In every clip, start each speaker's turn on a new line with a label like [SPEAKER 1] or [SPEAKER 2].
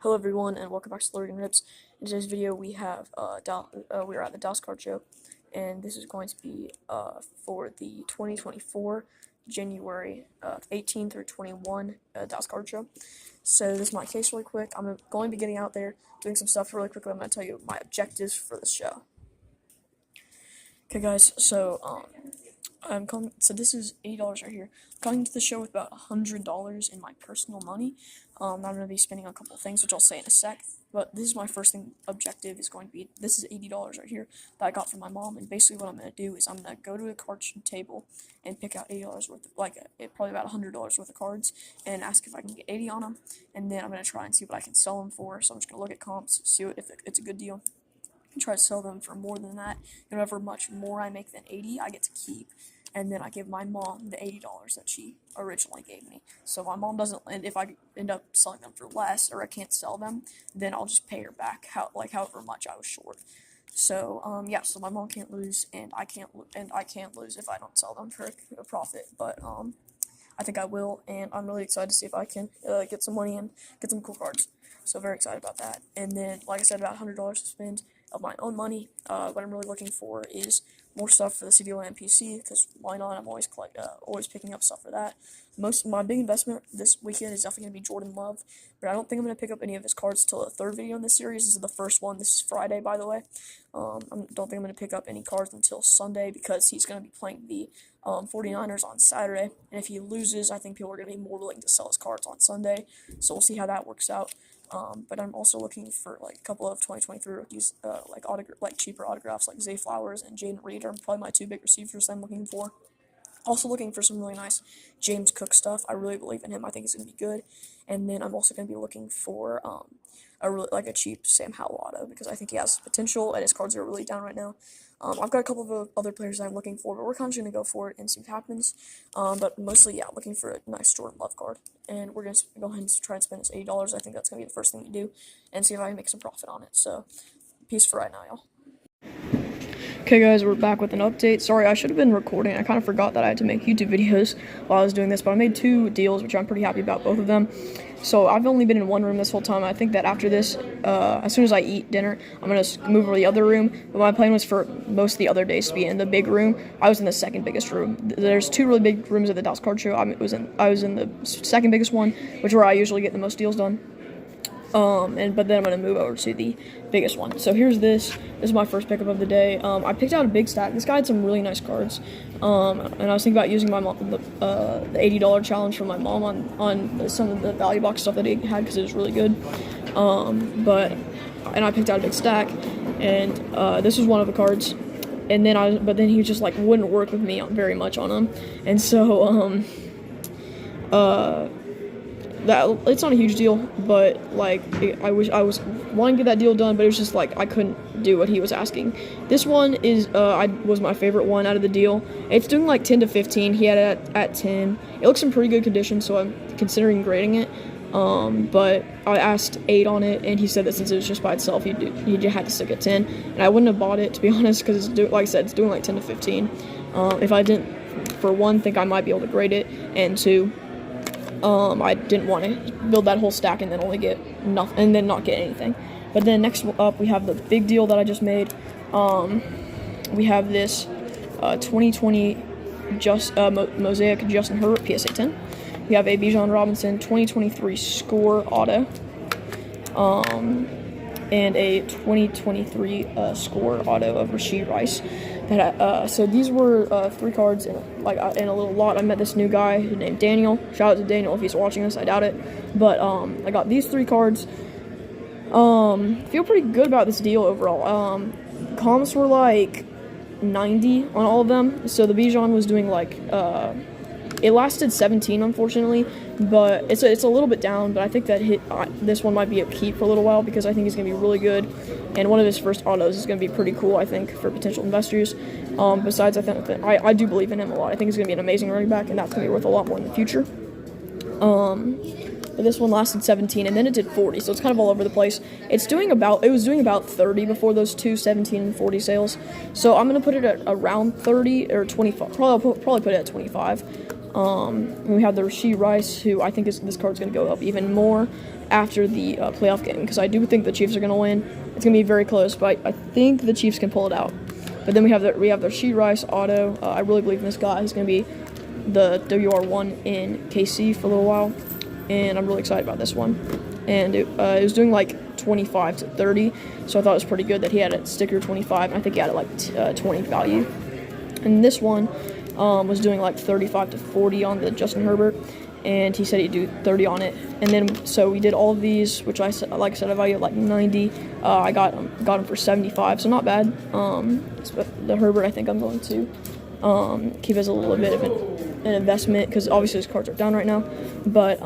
[SPEAKER 1] Hello everyone, and welcome back to Lurgan Rips. In today's video, we have we are at the DOS card show, and this is going to be for the 2024 January 18 through 21 DOS card show. So this is my case really quick. I'm going to be getting out there, doing some stuff really quickly. I'm going to tell you my objectives for this show. Okay, guys. So So this is $80 right here. I'm coming to the show with about $100 in my personal money. I'm going to be spending on a couple of things, which I'll say in a sec. But this is my first objective is going to be, this is $80 right here that I got from my mom. And basically what I'm going to do is I'm going to go to a card table and pick out $80 worth of, probably about $100 worth of cards, and ask if I can get 80 on them. And then I'm going to try and see what I can sell them for. So I'm just going to look at comps, see if it's a good deal, and try to sell them for more than that. And however much more I make than 80, I get to keep. And then I give my mom the $80 that she originally gave me. So my mom doesn't, and if I end up selling them for less, or I can't sell them, then I'll just pay her back however much I was short. So yeah, so my mom can't lose, and I can't lose if I don't sell them for a profit. But I think I will, and I'm really excited to see if I can get some money and get some cool cards. So very excited about that. And then, like I said, about $100 to spend of my own money. What I'm really looking for is more stuff for the CDO and PC, because why not? I'm always picking up stuff for that. My big investment this weekend is definitely going to be Jordan Love, but I don't think I'm going to pick up any of his cards till the third video in this series. This is the first one. This is Friday, by the way. I don't think I'm going to pick up any cards until Sunday, because he's going to be playing the 49ers on Saturday, and if he loses, I think people are going to be more willing to sell his cards on Sunday, so we'll see how that works out. But I'm also looking for a couple of 2023 rookies, cheaper autographs like Zay Flowers and Jaden Reed are probably my two big receivers I'm looking for. Also looking for some really nice James Cook stuff. I really believe in him. I think he's going to be good. And then I'm also going to be looking for a cheap Sam Howell auto, because I think he has potential and his cards are really down right now. I've got a couple of other players I'm looking for, but we're kind of going to go for it and see what happens. But mostly, yeah, looking for a nice Jordan Love card. And we're going to go ahead and try and spend this $80. I think that's going to be the first thing we do, and see if I can make some profit on it. So, peace for right now, y'all. Okay guys, we're back with an update. Sorry, I should have been recording. I kind of forgot that I had to make YouTube videos while I was doing this, but I made 2 deals, which I'm pretty happy about, both of them. So I've only been in one room this whole time. I think that after this, as soon as I eat dinner, I'm going to move over to the other room. But my plan was for most of the other days to be in the big room. I was in the second biggest room. There's 2 really big rooms at the DOS card show. I was in the second biggest one, which is where I usually get the most deals done. But then I'm going to move over to the biggest one. So here's this. This is my first pickup of the day. I picked out a big stack. This guy had some really nice cards. And I was thinking about using my mom, the $80 challenge from my mom on some of the value box stuff that he had, because it was really good. And I picked out a big stack, and this was one of the cards. And then but then he just wouldn't work with me very much on them. And so it's not a huge deal, but I was wanting to get that deal done, but it was just I couldn't do what he was asking. This one was my favorite one out of the deal. It's doing 10 to 15. He had it at 10. It looks in pretty good condition, so I'm considering grading it. But I asked 8 on it, and he said that since it was just by itself, he had to stick at 10. And I wouldn't have bought it, to be honest, because like I said, it's doing 10 to 15. If I didn't, for one, think I might be able to grade it, and 2, I didn't want to build that whole stack and then only get nothing, and then not get anything. But then next up, we have the big deal that I just made. We have this 2020 Mosaic Justin Herbert PSA 10. We have a Bijan Robinson 2023 score auto, and a 2023 score auto of Rashid Rice. So these were 3 cards in a little lot. I met this new guy named Daniel. Shout out to Daniel if he's watching this. I doubt it. But I got these 3 cards. Feel pretty good about this deal overall. Comps were 90 on all of them. So the Bijan was doing it lasted 17, unfortunately, but it's a little bit down. But I think that this one might be a keep for a little while, because I think he's going to be really good, and one of his first autos is going to be pretty cool, I think, for potential investors. Besides, I think that I do believe in him a lot. I think he's going to be an amazing running back, and that's going to be worth a lot more in the future. But this one lasted 17, and then it did 40, so it's kind of all over the place. It was doing about 30 before those 2 17 and 40 sales. So I'm going to put it at around 30 or 25. Probably put it at 25. And we have the Rasheed Rice, who I think this card's going to go up even more after the playoff game, because I do think the Chiefs are going to win. It's going to be very close, but I think the Chiefs can pull it out. But then we have the Rasheed Rice auto. I really believe in this guy. He's going to be the WR1 in KC for a little while, and I'm really excited about this one. And it was doing like 25 to 30, so I thought it was pretty good that he had a sticker 25, and I think he had it like 20 value. And this one was doing like 35 to 40 on the Justin Herbert, and he said he'd do 30 on it. And then so we did all of these, which I said I value like 90. I got him for 75, so not bad. The Herbert, I think I'm going to keep as a little bit of an investment, because obviously his cards are down right now. But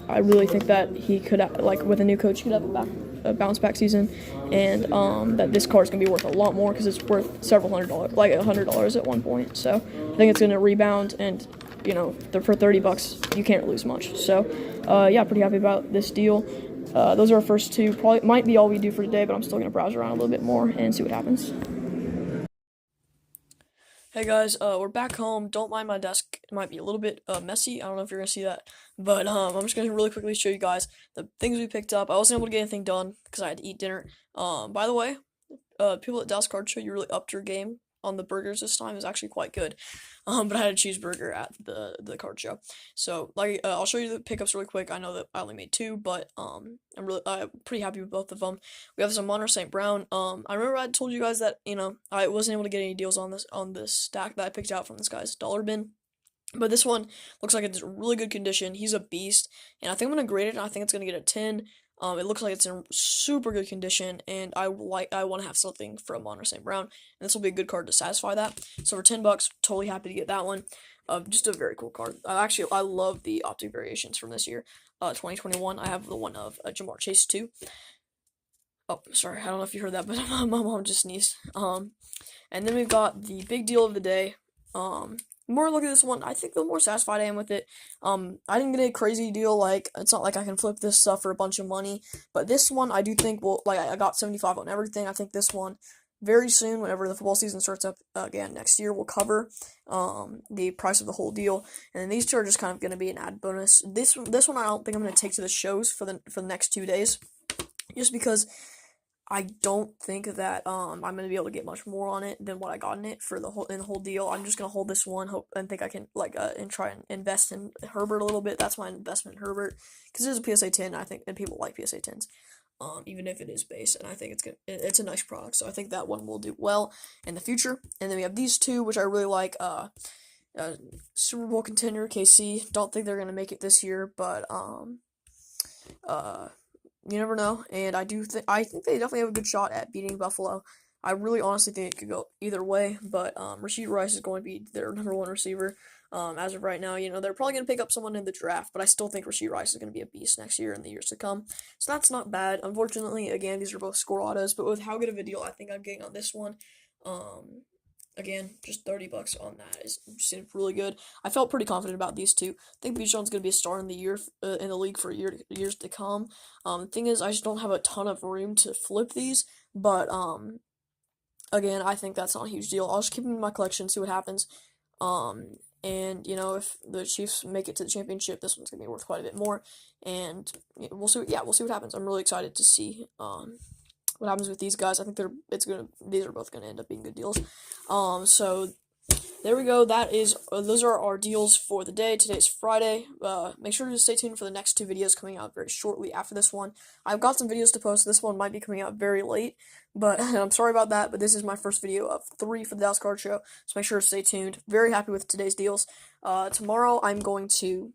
[SPEAKER 1] I really think that he could, like with a new coach, he could have a bounce back season, and that this card is going to be worth a lot more, because it's worth several $100, like $100 at one point. So I think it's going to rebound, and you know, for $30 you can't lose much. So yeah, pretty happy about this deal. Those are our first two. Probably might be all we do for today, but I'm still going to browse around a little bit more and see what happens. Hey guys, we're back home. Don't mind my desk. It might be a little bit messy. I don't know if you're going to see that. But I'm just going to really quickly show you guys the things we picked up. I wasn't able to get anything done because I had to eat dinner. By the way, people at Dallas Card Show, you really upped your game on the burgers this time. It was actually quite good. But I had a cheeseburger at the card show. So, like, I'll show you the pickups really quick. I know that I only made two, but I'm pretty happy with both of them. We have some Monter St. Brown. I remember I told you guys that, you know, I wasn't able to get any deals on this stack that I picked out from this guy's dollar bin. But this one looks like it's in really good condition. He's a beast, and I think I'm gonna grade it. And I think it's gonna get a 10. It looks like it's in super good condition, and I want to have something from Monter St. Brown, and this will be a good card to satisfy that. So for $10, totally happy to get that one. Just a very cool card. Actually, I love the optic variations from this year, 2021. I have the one of Jamar Chase too. Oh, sorry, I don't know if you heard that, but my mom just sneezed. And then we've got the big deal of the day. More look at this one, I think the more satisfied I am with it. I didn't get a crazy deal, like, it's not like I can flip this stuff for a bunch of money, but this one I do think will, like, I got 75 on everything. I think this one, very soon, whenever the football season starts up again next year, will cover the price of the whole deal, and then these two are just kind of going to be an add bonus. This one I don't think I'm going to take to the shows for the next 2 days, just because I don't think that I'm gonna be able to get much more on it than what I got in it for the whole deal. I'm just gonna hold this one, hope and think I can and try and invest in Herbert a little bit. That's my investment in Herbert, because it is a PSA 10. I think, and people like PSA 10s, even if it is base, and I think it's a nice product. So I think that one will do well in the future. And then we have these two, which I really like. Super Bowl contender KC. Don't think they're gonna make it this year, but you never know, and I think they definitely have a good shot at beating Buffalo. I really honestly think it could go either way, but Rasheed Rice is going to be their #1 receiver. As of right now, you know, they're probably going to pick up someone in the draft, but I still think Rasheed Rice is going to be a beast next year and the years to come. So that's not bad. Unfortunately, again, these are both score autos, but with how good of a deal I think I'm getting on this one, again, just $30 on that seems really good. I felt pretty confident about these two. I think Bijan's going to be a star in the league for years to come. The thing is, I just don't have a ton of room to flip these, but again, I think that's not a huge deal. I'll just keep them in my collection, see what happens. And you know, if the Chiefs make it to the championship, this one's gonna be worth quite a bit more, and we'll see. Yeah, we'll see what happens. I'm really excited to see what happens with these guys. I think these are both gonna end up being good deals. So there we go. Those are our deals for the day. Today's Friday. Make sure to stay tuned for the next two videos coming out very shortly after this one. I've got some videos to post. This one might be coming out very late, but I'm sorry about that. But this is my first video of 3 for the Dallas Card Show, so make sure to stay tuned. Very happy with today's deals. Tomorrow I'm going to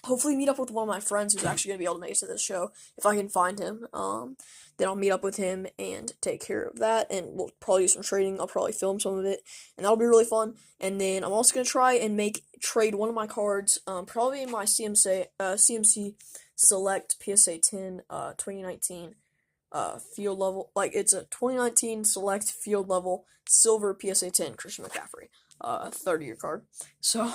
[SPEAKER 1] hopefully meet up with one of my friends who's actually going to be able to make it to this show, if I can find him. Then I'll meet up with him and take care of that, and we'll probably do some trading. I'll probably film some of it, and that'll be really fun. And then I'm also going to try and trade one of my cards, probably in my CMC Select PSA 10 2019 field level. Like, it's a 2019 Select field level silver PSA 10 Christian McCaffrey 30-year card. So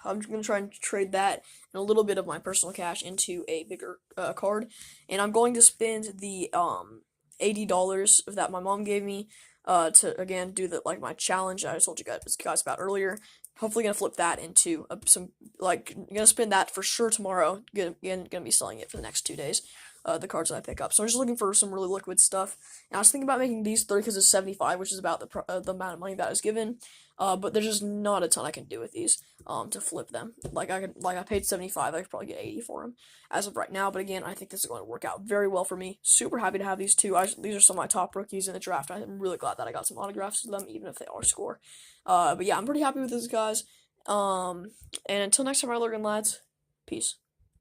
[SPEAKER 1] I'm just going to try and trade that and a little bit of my personal cash into a bigger card. And I'm going to spend the $80 that my mom gave me to, again, do my challenge that I told you guys about earlier. hopefully gonna flip that into some, like, gonna spin that for sure tomorrow. Gonna be selling it for the next 2 days. The cards that I pick up. So I'm just looking for some really liquid stuff. And I was thinking about making these 30 because it's 75, which is about the amount of money that I was given. But there's just not a ton I can do with these to flip them. Like I paid 75, I could probably get 80 for them as of right now. But again, I think this is going to work out very well for me. Super happy to have these two. These are some of my top rookies in the draft. I'm really glad that I got some autographs of them, even if they are score. But yeah, I'm pretty happy with these guys. And until next time, I learn, lads. Peace.